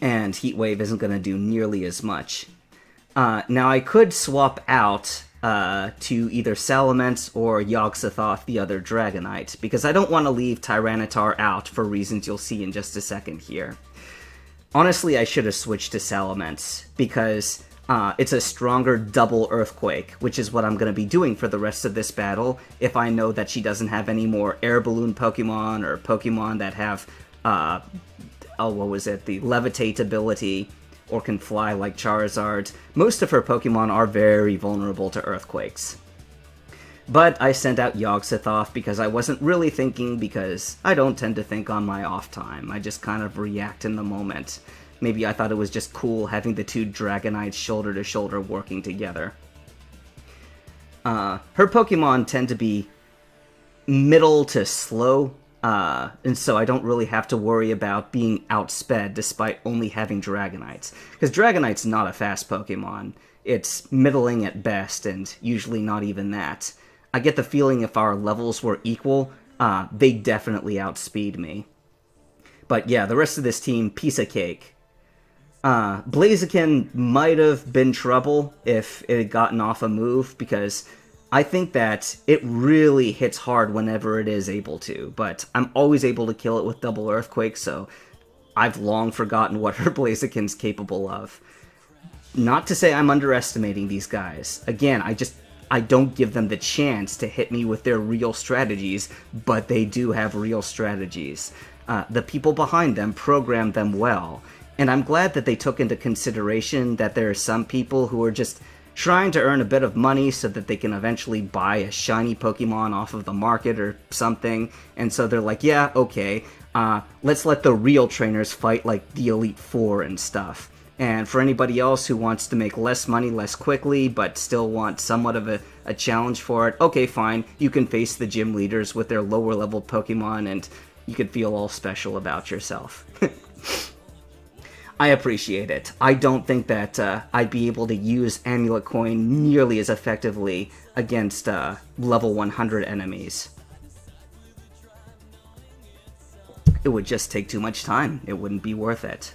and Heat Wave isn't going to do nearly as much. Now I could swap out to either Salamence or Yogg-Sothoth, the other Dragonite, because I don't want to leave Tyranitar out for reasons you'll see in just a second here. Honestly, I should have switched to Salamence, because it's a stronger double Earthquake, which is what I'm going to be doing for the rest of this battle if I know that she doesn't have any more Air Balloon Pokemon or Pokemon that have, the Levitate ability, or can fly like Charizard. Most of her Pokemon are very vulnerable to Earthquakes. But I sent out Yogg-Sothoth because I wasn't really thinking, because I don't tend to think on my off time. I just kind of react in the moment. Maybe I thought it was just cool having the two Dragonites shoulder to shoulder working together. Her Pokemon tend to be middle to slow, and so I don't really have to worry about being outsped despite only having Dragonites. Because Dragonite's not a fast Pokemon. It's middling at best, and usually not even that. I get the feeling if our levels were equal, they definitely outspeed me. But yeah, the rest of this team, piece of cake. Blaziken might have been trouble if it had gotten off a move, because I think that it really hits hard whenever it is able to, but I'm always able to kill it with double Earthquake, so I've long forgotten what her Blaziken's capable of. Not to say I'm underestimating these guys. Again, I don't give them the chance to hit me with their real strategies, but they do have real strategies. The people behind them program them well, and I'm glad that they took into consideration that there are some people who are just trying to earn a bit of money so that they can eventually buy a shiny Pokemon off of the market or something, and so they're like, yeah, okay, let's let the real trainers fight like the Elite Four and stuff. And for anybody else who wants to make less money less quickly, but still want somewhat of a challenge for it, okay, fine, you can face the gym leaders with their lower level Pokemon, and you can feel all special about yourself. I appreciate it. I don't think that I'd be able to use Amulet Coin nearly as effectively against level 100 enemies. It would just take too much time. It wouldn't be worth it.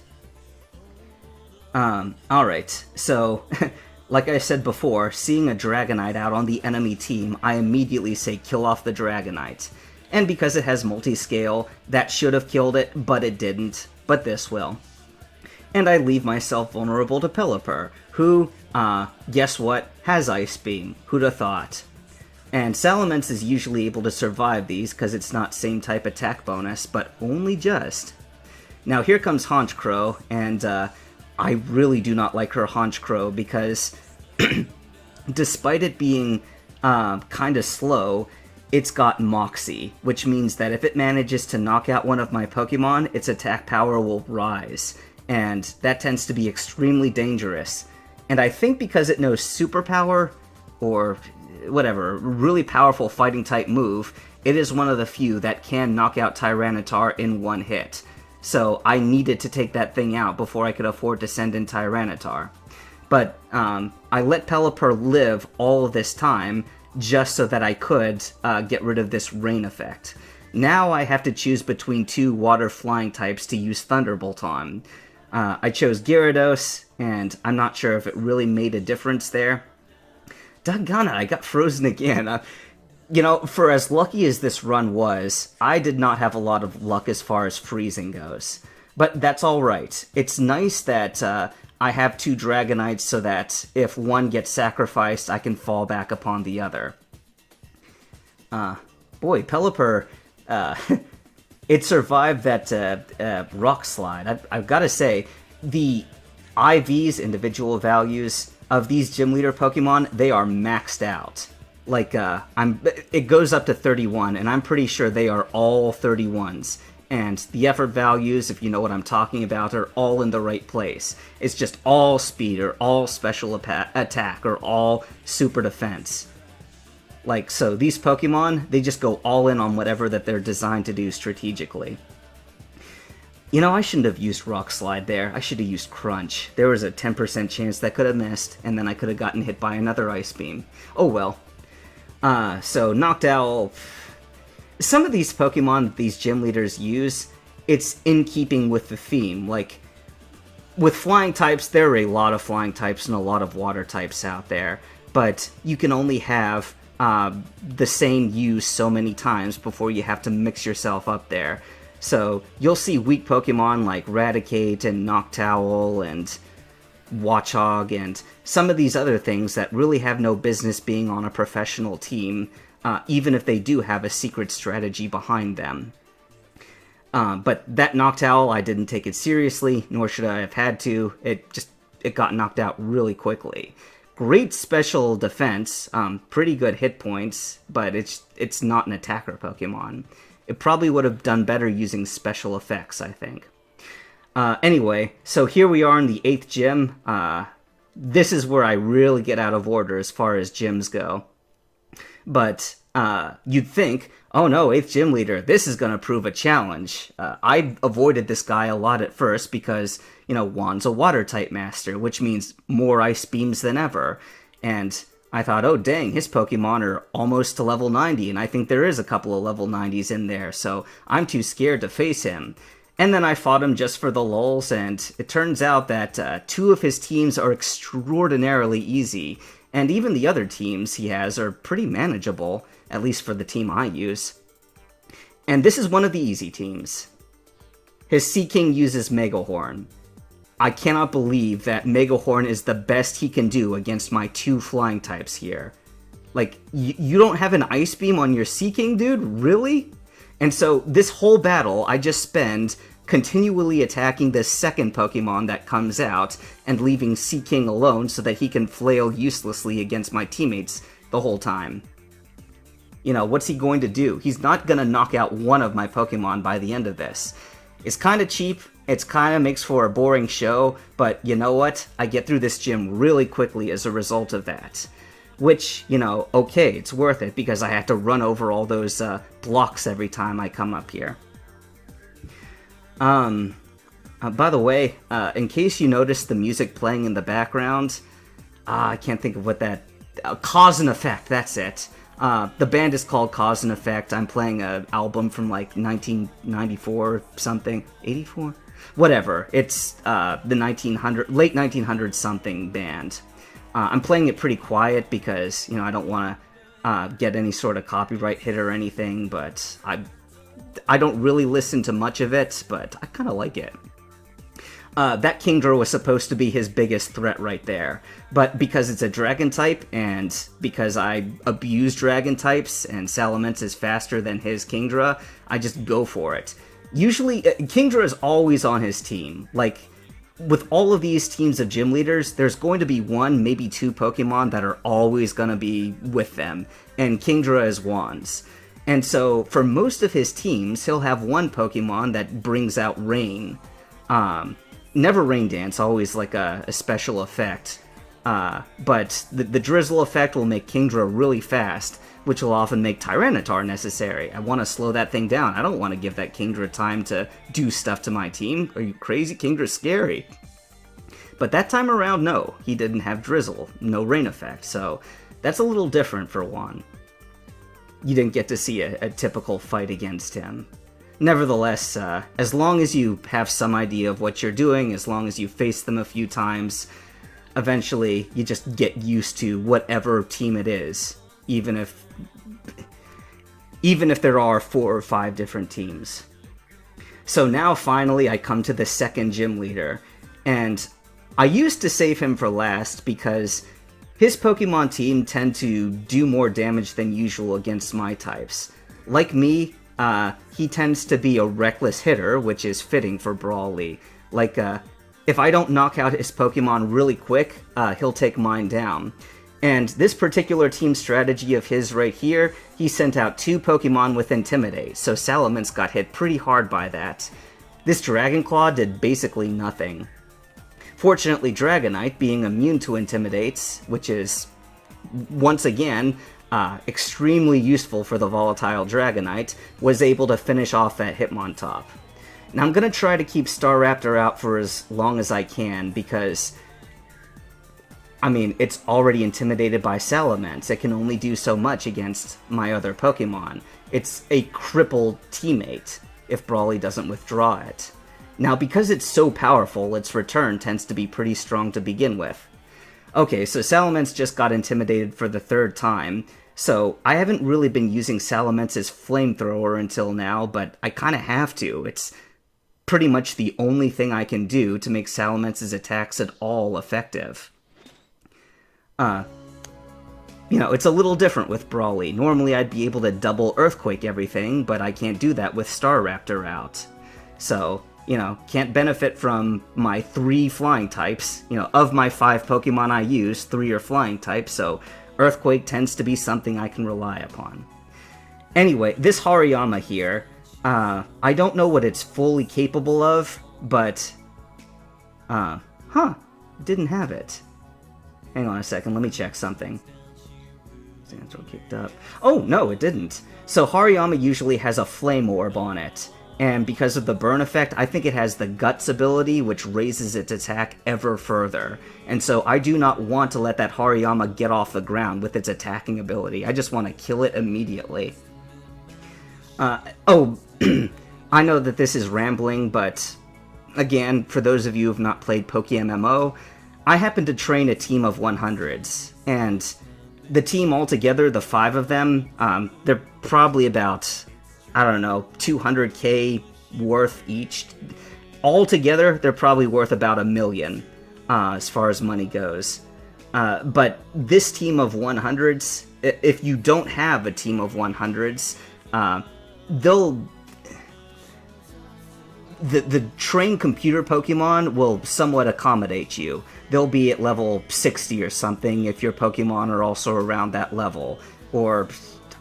Alright, so, like I said before, seeing a Dragonite out on the enemy team, I immediately say kill off the Dragonite. And because it has multi-scale, that should have killed it, but it didn't. But this will. And I leave myself vulnerable to Pelipper, who, guess what, has Ice Beam. Who'd have thought? And Salamence is usually able to survive these because it's not same type attack bonus, but only just. Now here comes Honchkrow, and I really do not like her Honchkrow because despite it being kind of slow, it's got Moxie, which means that if it manages to knock out one of my Pokemon, its attack power will rise, and that tends to be extremely dangerous. And I think because it knows Superpower, or whatever, really powerful fighting type move, it is one of the few that can knock out Tyranitar in one hit. So I needed to take that thing out before I could afford to send in Tyranitar. But I let Pelipper live all of this time, just so that I could get rid of this rain effect. Now I have to choose between two water flying types to use Thunderbolt on. I chose Gyarados, and I'm not sure if it really made a difference there. Doggone it, I got frozen again. You know, for as lucky as this run was, I did not have a lot of luck as far as freezing goes. But that's alright. It's nice that I have two Dragonites so that if one gets sacrificed, I can fall back upon the other. Boy, Pelipper, it survived that Rock Slide. I've got to say, the IV's individual values of these Gym Leader Pokemon, they are maxed out. Like, it goes up to 31, and I'm pretty sure they are all 31s. And the effort values, if you know what I'm talking about, are all in the right place. It's just all speed, or all special attack, or all super defense. Like, so these Pokemon, they just go all in on whatever that they're designed to do strategically. You know, I shouldn't have used Rock Slide there. I should have used Crunch. There was a 10% chance that could have missed, and then I could have gotten hit by another Ice Beam. Oh well. So Noctowl... Some of these Pokemon that these gym leaders use, it's in keeping with the theme. Like, with flying types, there are a lot of flying types and a lot of water types out there, but you can only have the same use so many times before you have to mix yourself up there. So you'll see weak Pokemon like Raticate and Noctowl and Watchog and some of these other things that really have no business being on a professional team, even if they do have a secret strategy behind them. But that Noctowl, I didn't take it seriously, nor should I have had to. It got knocked out really quickly. Great special defense, pretty good hit points, but it's not an attacker Pokemon. It probably would have done better using special effects, I think. Anyway, so here we are in the 8th gym. This is where I really get out of order as far as gyms go. But you'd think, oh no, 8th gym leader, this is going to prove a challenge. I avoided this guy a lot at first because, you know, Juan's a water-type master, which means more ice beams than ever. And I thought, oh dang, his Pokemon are almost to level 90, and I think there is a couple of level 90s in there, so I'm too scared to face him. And then I fought him just for the lulz, and it turns out that 2 of his teams are extraordinarily easy, and even the other teams he has are pretty manageable, at least for the team I use. And this is one of the easy teams. His Seaking uses Megahorn. I cannot believe that Megahorn is the best he can do against my 2 flying types here. Like, you don't have an Ice Beam on your Seaking, dude? Really? And so, this whole battle, I just spend continually attacking this second Pokemon that comes out, and leaving Seaking alone so that he can flail uselessly against my teammates the whole time. You know, what's he going to do? He's not gonna knock out one of my Pokemon by the end of this. It's kinda cheap, it's kinda makes for a boring show, but you know what? I get through this gym really quickly as a result of that. Which, you know, okay, it's worth it because I have to run over all those blocks every time I come up here. By the way, in case you noticed the music playing in the background, I can't think of what that... Cause and Effect, that's it. The band is called Cause and Effect. I'm playing an album from like 1994 something. 84? whatever. It's the late 1900 something band. I'm playing it pretty quiet because, I don't want to get any sort of copyright hit or anything, but I don't really listen to much of it, but I kind of like it. That Kingdra was supposed to be his biggest threat right there, but because it's a dragon type, and because I abuse dragon types, and Salamence is faster than his Kingdra, I just go for it. Usually, Kingdra is always on his team. Like, with all of these teams of gym leaders, there's going to be one, maybe two Pokemon that are always going to be with them, and Kingdra is Wands. And so, for most of his teams, he'll have one Pokemon that brings out Rain. Never Rain Dance, always like a special effect. But the Drizzle effect will make Kingdra really fast, which will often make Tyranitar necessary. I want to slow that thing down. I don't want to give that Kingdra time to do stuff to my team. Are you crazy? Kingdra's scary. But that time around, no. He didn't have Drizzle, no Rain effect, so that's a little different for Juan. You didn't get to see a typical fight against him. Nevertheless, as long as you have some idea of what you're doing, as long as you face them a few times, eventually you just get used to whatever team it is, even if there are 4 or 5 different teams. So now finally I come to the second gym leader, and I used to save him for last because his Pokemon team tend to do more damage than usual against my types. Like me, he tends to be a reckless hitter, which is fitting for Brawly. Like, if I don't knock out his Pokemon really quick, he'll take mine down. And this particular team strategy of his right here, he sent out 2 Pokemon with Intimidate, so Salamence got hit pretty hard by that. This Dragon Claw did basically nothing. Fortunately, Dragonite, being immune to Intimidates, which is, once again, extremely useful for the volatile Dragonite, was able to finish off that Hitmontop. Now I'm going to try to keep Staraptor out for as long as I can, because, I mean, it's already intimidated by Salamence. It can only do so much against my other Pokemon. It's a crippled teammate if Brawly doesn't withdraw it. Now, because it's so powerful, its return tends to be pretty strong to begin with. Okay, so Salamence just got intimidated for the 3rd time, so I haven't really been using Salamence's Flamethrower until now, but I kinda have to. It's pretty much the only thing I can do to make Salamence's attacks at all effective. It's a little different with Brawly. Normally I'd be able to double Earthquake everything, but I can't do that with Staraptor out. So, can't benefit from my 3 flying types. Of my 5 Pokemon I use, 3 are flying types, so Earthquake tends to be something I can rely upon. Anyway, this Hariyama here, I don't know what it's fully capable of, but, didn't have it. Hang on a second, let me check something. Xantro kicked up. Oh, no, it didn't. So Hariyama usually has a Flame Orb on it, and because of the burn effect, I think it has the Guts ability, which raises its attack ever further. And so I do not want to let that Hariyama get off the ground with its attacking ability. I just want to kill it immediately. I know that this is rambling, but again, for those of you who have not played PokeMMO, I happen to train a team of 100s, and the team altogether, the 5 of them, they're probably about, I don't know, 200k worth each. Altogether, they're probably worth about $1 million, as far as money goes. But this team of 100s, if you don't have a team of 100s, the trained computer Pokemon will somewhat accommodate you. They'll be at level 60 or something if your Pokemon are also around that level. Or,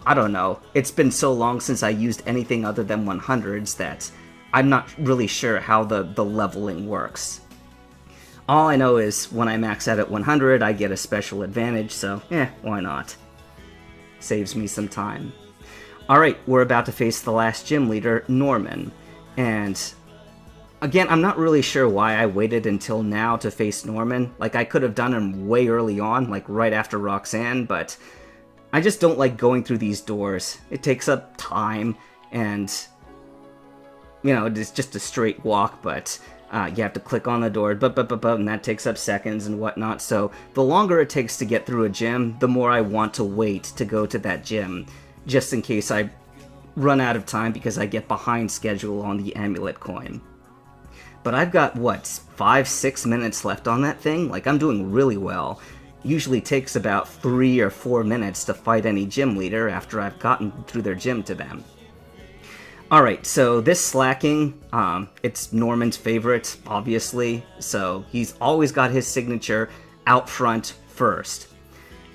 I don't know. It's been so long since I used anything other than 100s that I'm not really sure how the leveling works. All I know is when I max out at 100, I get a special advantage, so why not? Saves me some time. Alright, we're about to face the last gym leader, Norman. And again, I'm not really sure why I waited until now to face Norman. Like, I could have done him way early on, like right after Roxanne, but I just don't like going through these doors. It takes up time, and it's just a straight walk, but you have to click on the door, and that takes up seconds and whatnot. So the longer it takes to get through a gym, the more I want to wait to go to that gym, just in case I run out of time because I get behind schedule on the amulet coin. But I've got, 5-6 minutes left on that thing? Like, I'm doing really well. Usually takes about 3 or 4 minutes to fight any gym leader after I've gotten through their gym to them. Alright, so this slacking, it's Norman's favorite, obviously, so he's always got his signature out front first.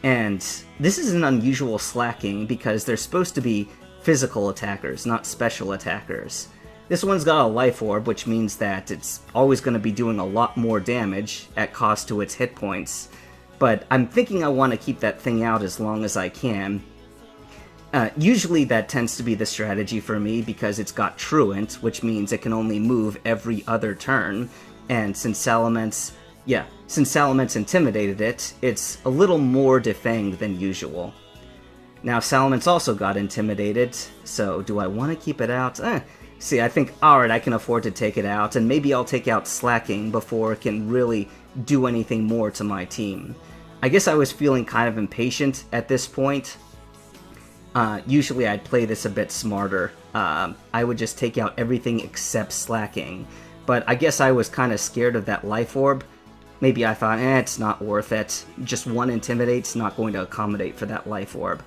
And this is an unusual slacking because they're supposed to be physical attackers, not special attackers. This one's got a life orb, which means that it's always going to be doing a lot more damage at cost to its hit points. But I'm thinking I want to keep that thing out as long as I can. Usually that tends to be the strategy for me because it's got Truant, which means it can only move every other turn. And since Salamence intimidated it, it's a little more defanged than usual. Now Salamence also got intimidated, so do I want to keep it out? See, I think, alright, I can afford to take it out, and maybe I'll take out Slacking before it can really do anything more to my team. I guess I was feeling kind of impatient at this point. Usually I'd play this a bit smarter. I would just take out everything except Slacking. But I guess I was kind of scared of that life orb. Maybe I thought, it's not worth it. Just one Intimidate's not going to accommodate for that life orb.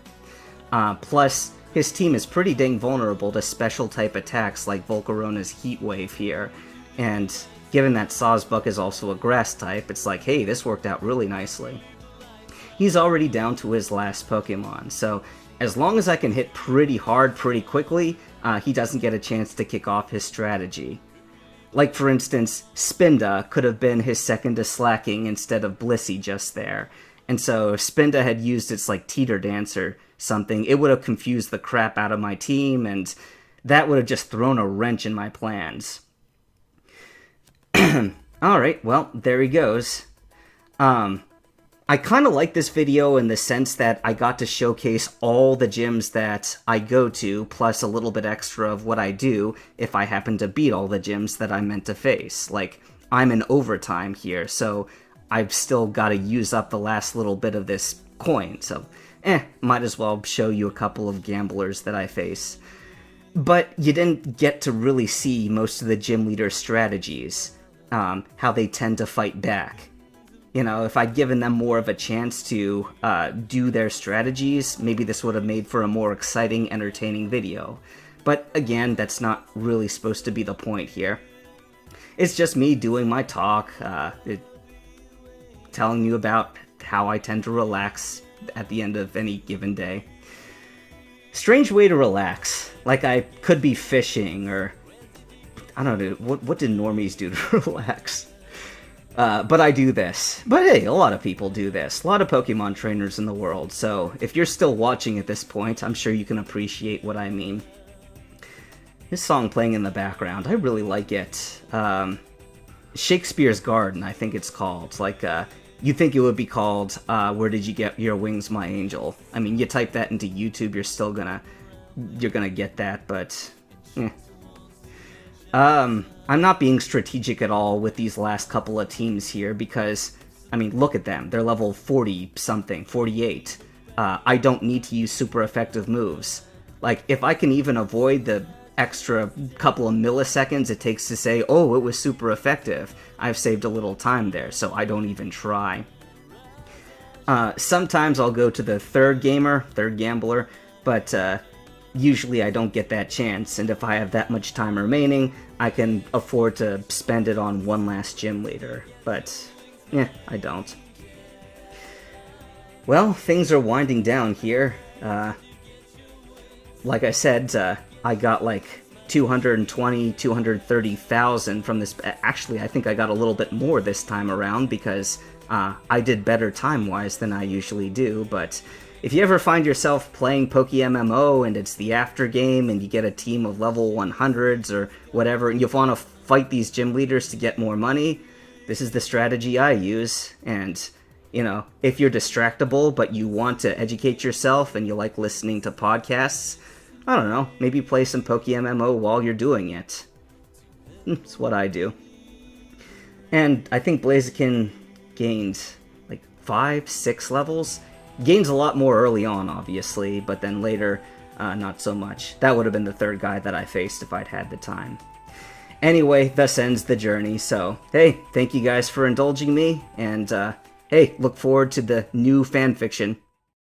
Plus, his team is pretty dang vulnerable to special type attacks like Volcarona's Heat Wave here, and given that Sawsbuck is also a grass type, it's like, hey, this worked out really nicely. He's already down to his last Pokemon, so as long as I can hit pretty hard pretty quickly, he doesn't get a chance to kick off his strategy. Like, for instance, Spinda could have been his second to Slacking instead of Blissey just there, and so if Spinda had used its, Teeter Dance or something, it would have confused the crap out of my team, and that would have just thrown a wrench in my plans. Alright, well, there he goes. I kind of like this video in the sense that I got to showcase all the gyms that I go to, plus a little bit extra of what I do if I happen to beat all the gyms that I'm meant to face. Like, I'm in overtime here, so I've still got to use up the last little bit of this coin, so might as well show you a couple of gamblers that I face. But you didn't get to really see most of the gym leader's strategies, how they tend to fight back. If I'd given them more of a chance to do their strategies, maybe this would have made for a more exciting, entertaining video. But again, that's not really supposed to be the point here. It's just me doing my talk, telling you about how I tend to relax at the end of any given day. Strange way to relax. Like I could be fishing, or I don't know, what did normies do to relax? But I do this. But hey, a lot of people do this. A lot of Pokemon trainers in the world, so if you're still watching at this point, I'm sure you can appreciate what I mean. This song playing in the background, I really like it. Shakespeare's Garden, I think it's called. Like, you'd think it would be called, Where Did You Get Your Wings, My Angel? I mean, you type that into YouTube, you're gonna get that, but, I'm not being strategic at all with these last couple of teams here, because, I mean, look at them. They're level 40-something, 48. I don't need to use super effective moves. Like, if I can even avoid the extra couple of milliseconds it takes to say, oh, it was super effective, I've saved a little time there, so I don't even try. Sometimes I'll go to the third gambler, but usually I don't get that chance, and if I have that much time remaining, I can afford to spend it on one last gym leader, but I don't. Well, things are winding down here. Like I said, I got like 220, 230,000 from this. Actually, I think I got a little bit more this time around because I did better time-wise than I usually do, but if you ever find yourself playing PokeMMO and it's the after game and you get a team of level 100s or whatever and you want to fight these gym leaders to get more money, this is the strategy I use. And, if you're distractible but you want to educate yourself and you like listening to podcasts, I don't know, maybe play some PokeMMO while you're doing it. It's what I do. And I think Blaziken gained like 5, 6 levels. Gains a lot more early on, obviously, but then later, not so much. That would have been the third guy that I faced if I'd had the time. Anyway, thus ends the journey, so hey, thank you guys for indulging me, and hey, look forward to the new fanfiction.